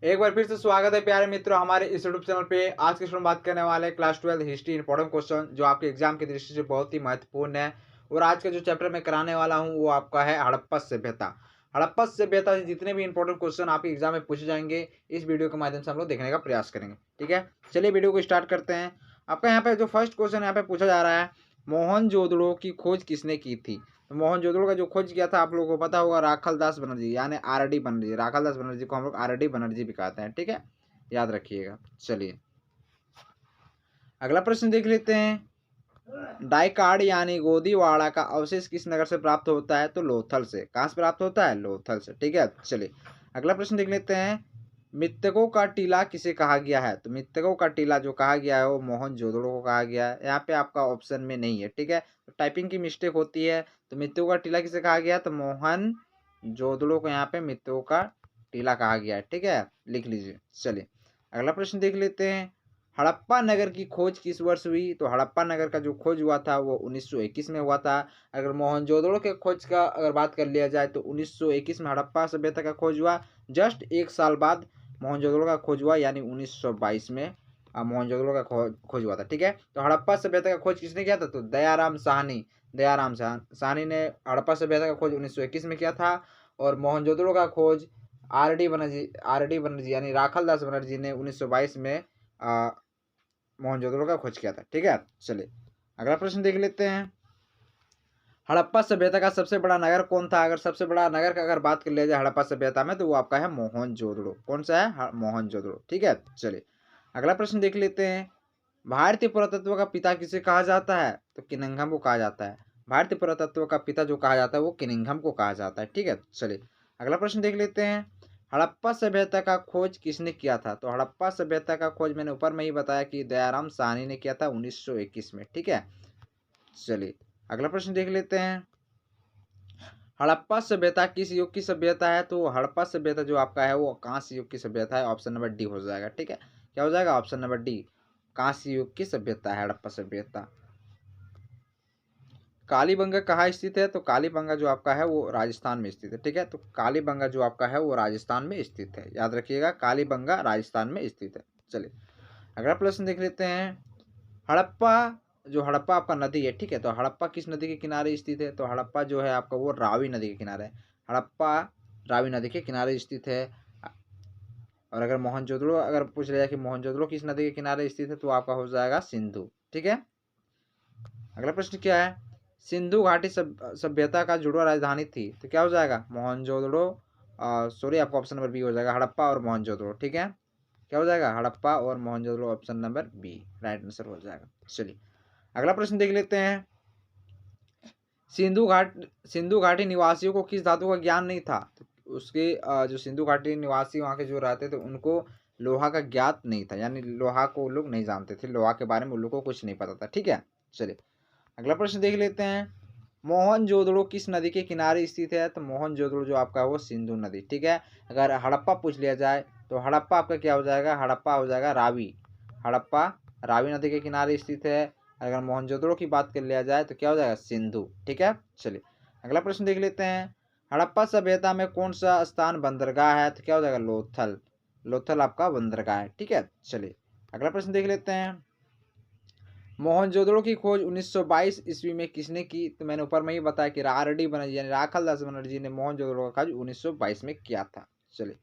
एक बार फिर से स्वागत है प्यारे मित्रों हमारे इस यूट्यूब चैनल पे। आज की शुरू बात करने वाले हैं क्लास 12 हिस्ट्री इंपॉर्टेंट क्वेश्चन जो आपके एग्जाम की दृष्टि से बहुत ही महत्वपूर्ण है। और आज का जो चैप्टर मैं कराने वाला हूँ वो आपका है हड़प्पा सभ्यता। हड़प्पा सभ्यता से जितने भी इंपॉर्टेंट क्वेश्चन आपके एग्जाम में पूछे जाएंगे इस वीडियो के माध्यम से हम लोग देखने का प्रयास करेंगे। ठीक है, चलिए वीडियो को स्टार्ट करते हैं। आपका यहाँ पे जो फर्स्ट क्वेश्चन यहाँ पे पूछा जा रहा है, मोहनजोदड़ो की खोज किसने की थी? तो मोहनजोदड़ो का जो खोज किया था आप लोगों को पता होगा, राखल दास बनर्जी यानी आर डी बनर्जी। राखल दास बनर्जी को हम लोग आर डी बनर्जी भी कहते हैं। ठीक है, याद रखिएगा। चलिए अगला प्रश्न देख लेते हैं। डाइकार्ड यानी गोदीवाड़ा का अवशेष किस नगर से प्राप्त होता है? तो लोथल से। कहां से प्राप्त होता है? लोथल से। ठीक है, चलिए अगला प्रश्न देख लेते हैं। मृतकों का टीला किसे कहा गया है? तो मृतकों का टीला जो कहा गया है वो मोहनजोदड़ो को कहा गया है। यहाँ पे आपका ऑप्शन में नहीं है। ठीक है, तो टाइपिंग की मिस्टेक होती है। तो मृतकों का टीला किसे कहा गया? तो मोहनजोदड़ो को यहाँ पे मृतकों का टीला कहा गया है। ठीक है, लिख लीजिए। चलिए अगला प्रश्न देख लेते हैं। हड़प्पा नगर की खोज किस वर्ष हुई? तो हड़प्पा नगर का जो खोज हुआ था वो 1921 में हुआ था। अगर मोहनजोदड़ो के खोज का अगर बात कर लिया जाए तो 1921 में हड़प्पा सभ्यता का खोज हुआ। जस्ट एक साल बाद मोहनजोदड़ो का खोज हुआ यानी 1922 में मोहनजोदड़ो का खोज हुआ था। ठीक है, तो हड़प्पा सभ्यता का खोज किसने किया था? तो दयाराम साहनी। दयाराम साहनी ने हड़प्पा सभ्यता का खोज 1921 में किया था। और मोहनजोदड़ो का खोज आर डी बनर्जी यानी राखल दास बनर्जी ने 1922 में मोहनजोदड़ो का खोज किया था। ठीक है, चलिए अगला प्रश्न देख लेते हैं। हड़प्पा सभ्यता का सबसे बड़ा नगर कौन था? अगर सबसे बड़ा नगर का अगर बात कर लिया जाए हड़प्पा सभ्यता में तो वो आपका है मोहनजोदड़ो। कौन सा है? मोहनजोदड़ो। ठीक है, चलिए अगला प्रश्न देख लेते हैं। भारतीय पुरातत्व का पिता किसे कहा जाता है? तो किनिंघम को कहा जाता है। भारतीय पुरातत्व का पिता जो कहा जाता है वो किनिंघम को कहा जाता है। ठीक है, चलिए अगला प्रश्न देख लेते हैं। हड़प्पा सभ्यता का खोज किसने किया था? तो हड़प्पा सभ्यता का खोज मैंने ऊपर में ही बताया कि दयाराम साहनी ने किया था 1921 में। ठीक है, चलिए अगला प्रश्न देख लेते हैं। हड़प्पा सभ्यता किस युग की सभ्यता है? तो हड़प्पा सभ्यता जो आपका है वो कांस्य युग की सभ्यता है। ऑप्शन नंबर डी हो जाएगा। ठीक है, क्या हो जाएगा? ऑप्शन नंबर डी, कांस्य युग की सभ्यता है हड़प्पा सभ्यता। कालीबंगा कहाँ स्थित है? तो कालीबंगा जो आपका है वो राजस्थान में स्थित है। ठीक है, तो कालीबंगा जो आपका है वो राजस्थान में स्थित है। याद रखिएगा, कालीबंगा राजस्थान में स्थित है। चलिए अगला प्रश्न देख लेते हैं। हड़प्पा जो हड़प्पा आपका नदी है, ठीक है, तो हड़प्पा किस नदी के किनारे स्थित है? तो हड़प्पा जो है आपका वो रावी नदी के किनारे है। हड़प्पा रावी नदी के किनारे स्थित है। और अगर मोहनजोदड़ो अगर पूछ लिया जाए कि मोहनजोदड़ो किस नदी के किनारे स्थित है तो आपका हो जाएगा सिंधु। ठीक है, अगला प्रश्न क्या है? सिंधु घाटी सभ्यता का जुड़वा राजधानी थी तो क्या हो जाएगा? मोहनजोदड़ो। सॉरी, आपका ऑप्शन नंबर बी हो जाएगा, हड़प्पा और मोहनजोदड़ो। ठीक है, क्या हो जाएगा? हड़प्पा और Mohenjodaro, option number B right answer हो जाएगा। चलिए अगला प्रश्न देख लेते हैं। सिंधु घाटी निवासियों को किस धातु का ज्ञान नहीं था? तो उसके जो सिंधु घाटी निवासी वहाँ के जो रहते थे उनको लोहा का ज्ञात नहीं था, यानी लोहा को वो लोग नहीं जानते थे। लोहा के बारे में उन लोग को कुछ नहीं पता था। ठीक है, चलिए अगला प्रश्न देख लेते हैं। मोहनजोदड़ो किस नदी के किनारे स्थित है? तो मोहनजोदड़ो जो आपका है वो सिंधु नदी। ठीक है, अगर हड़प्पा पूछ लिया जाए तो हड़प्पा आपका क्या हो जाएगा? हड़प्पा हो जाएगा रावी। हड़प्पा रावी नदी के किनारे स्थित है। अगर मोहनजोदड़ो की बात कर लिया जाए तो क्या हो जाएगा? सिंधु। ठीक है, चलिए अगला प्रश्न देख लेते हैं। हड़प्पा सभ्यता में कौन सा स्थान बंदरगाह है? तो क्या हो जाएगा? लोथल। लोथल आपका बंदरगाह है। ठीक है, चलिए अगला प्रश्न देख लेते हैं। मोहनजोदड़ो की खोज 1922 ईस्वी में किसने की? तो मैंने ऊपर में ही बताया कि आर डी बनर्जी यानी राखल दास बनर्जी ने मोहनजोदड़ो का खोज 1922 में किया था। चलिए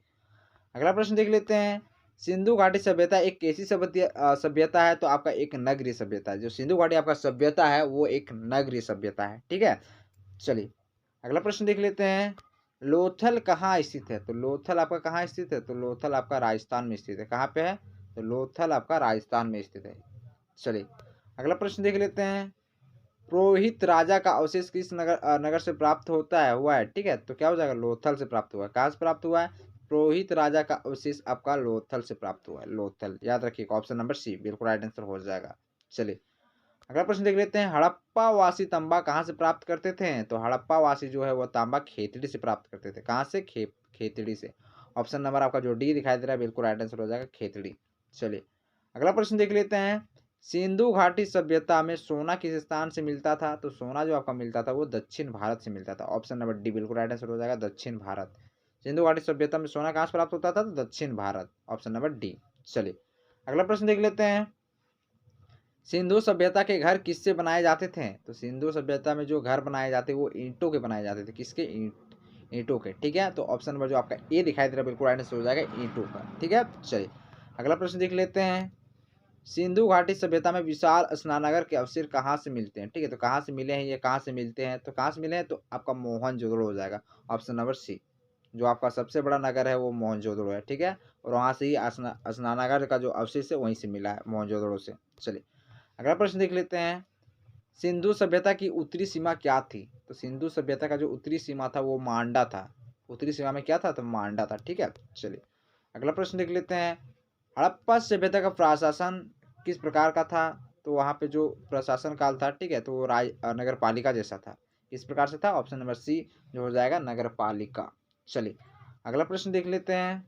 अगला प्रश्न देख लेते हैं। सिंधु घाटी सभ्यता एक कैसी सभ्यता है? तो आपका एक नगरीय सभ्यता है। जो सिंधु घाटी आपका सभ्यता है वो एक नगरीय सभ्यता है। ठीक है, चलिए अगला प्रश्न देख लेते हैं। लोथल कहाँ स्थित है? तो लोथल आपका कहाँ स्थित है? तो लोथल आपका राजस्थान में स्थित है। कहाँ पे है? तो लोथल आपका राजस्थान में स्थित है। चलिए अगला प्रश्न देख लेते हैं। पुरोहित राजा का अवशेष किस नगर से प्राप्त होता है हुआ है? ठीक है, तो क्या हो जाएगा? लोथल से प्राप्त हुआ है। कहाँ से प्राप्त हुआ है? पुरोहित राजा का अवशेष आपका लोथल से प्राप्त हुआ है। लोथल, याद रखिएगा, ऑप्शन नंबर सी बिल्कुल राइट आंसर हो जाएगा। चलिए अगला प्रश्न देख लेते हैं। हड़प्पा वासी तांबा कहाँ से प्राप्त करते थे? तो हड़प्पा वासी जो है वो तांबा खेतड़ी से प्राप्त करते थे। कहाँ से? खेतड़ी से। ऑप्शन नंबर आपका जो डी दिखाई दे रहा है बिल्कुल राइट आंसर हो जाएगा, खेतड़ी। चलिए अगला प्रश्न देख लेते हैं। सिंधु घाटी सभ्यता में सोना किस स्थान से मिलता था? तो सोना जो आपका मिलता था वो दक्षिण भारत से मिलता था। ऑप्शन नंबर डी बिल्कुल राइट आंसर हो जाएगा, दक्षिण भारत। सिंधु घाटी सभ्यता में सोना कहाँ से प्राप्त होता था? तो दक्षिण भारत, ऑप्शन नंबर डी। चलिए अगला प्रश्न देख लेते हैं। सिंधु सभ्यता के घर किससे बनाए जाते थे? तो सिंधु सभ्यता में जो घर बनाए जाते वो ईंटों के बनाए जाते थे। किसके? ईंटों के। ठीक है, तो ऑप्शन नंबर जो आपका ए दिखाई दे रहा है बिल्कुल राइट आंसर हो जाएगा ईंटों का। ठीक है, चलिए अगला प्रश्न देख लेते हैं। सिंधु घाटी सभ्यता में विशाल स्नानागार के अवशेष कहाँ से मिलते हैं? ठीक है, तो कहाँ से मिले हैं, ये कहाँ से मिलते हैं? तो कहाँ से मिले हैं? तो आपका मोहनजोदड़ो हो जाएगा, ऑप्शन नंबर सी। जो आपका सबसे बड़ा नगर है वो मोहनजोदड़ो है। ठीक है, और वहाँ से ही स्नानागार का जो अवशेष है वहीं से मिला है, मोहनजोदड़ो से। चलिए अगला प्रश्न देख लेते हैं। सिंधु सभ्यता की उत्तरी सीमा क्या थी? तो सिंधु सभ्यता का जो उत्तरी सीमा था वो मांडा था। उत्तरी सीमा में क्या था? तो मांडा था। ठीक है, चलिए अगला प्रश्न देख लेते हैं। हड़प्पा सभ्यता का प्रशासन किस प्रकार का था? तो वहाँ पे जो प्रशासन काल था, ठीक है, तो वो नगर पालिका जैसा था। किस प्रकार से था? ऑप्शन नंबर सी जो हो जाएगा नगर पालिका। चलिए अगला प्रश्न देख लेते हैं।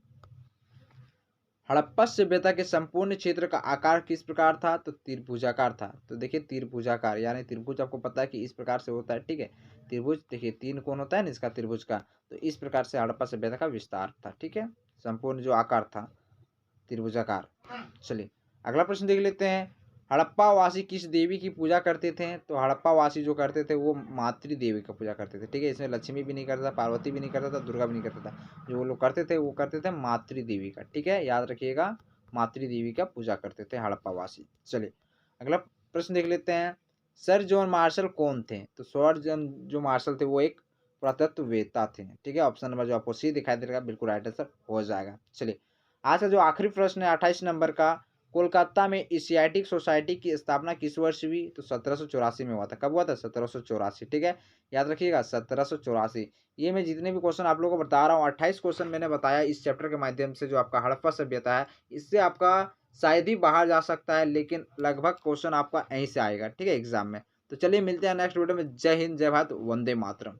हड़प्पा सभ्यता के संपूर्ण क्षेत्र का आकार किस प्रकार था? तो त्रिभुजाकार था। तो देखिए त्रिभुजाकार यानी त्रिभुज आपको पता है कि इस प्रकार से होता है। ठीक है, त्रिभुज देखिए 3 कोण होता है ना इसका, त्रिभुज का, तो इस प्रकार से हड़प्पा सभ्यता का विस्तार था। ठीक है, संपूर्ण जो आकार था त्रिभुजाकार। चलिए अगला प्रश्न देख लेते हैं। हड़प्पा वासी किस देवी की पूजा करते थे? तो हड़प्पा वासी जो करते थे वो मातृ देवी का पूजा करते थे। ठीक है, इसमें लक्ष्मी भी नहीं करता था, पार्वती भी नहीं करता था, दुर्गा भी नहीं करता था। जो वो लोग करते थे वो करते थे मातृ देवी का। ठीक है, याद रखिएगा, मातृ देवी का पूजा करते थे हड़प्पा वासी। चलिए अगला प्रश्न देख लेते हैं। सर जॉन मार्शल कौन थे? तो सर जॉन जो मार्शल थे वो एक पुरातत्ववेत्ता थे। ठीक है, ऑप्शन नंबर जो आपको सी दिखाई देगा बिल्कुल राइट आंसर हो जाएगा। चलिए आज का जो आखिरी प्रश्न है 28 नंबर का। कोलकाता में एशियाटिक सोसाइटी की स्थापना किस वर्ष हुई? तो 1784 में हुआ था। कब हुआ था? 1784। ठीक है, याद रखिएगा 1784। ये मैं जितने भी क्वेश्चन आप लोगों को बता रहा हूँ 28 क्वेश्चन मैंने बताया इस चैप्टर के माध्यम से, जो आपका हड़प्पा सभ्यता है इससे आपका शायद ही बाहर जा सकता है, लेकिन लगभग क्वेश्चन आपका यहीं से आएगा। ठीक है, एग्जाम में। तो चलिए मिलते हैं नेक्स्ट वीडियो में। जय हिंद, जय भारत, वंदे मातरम।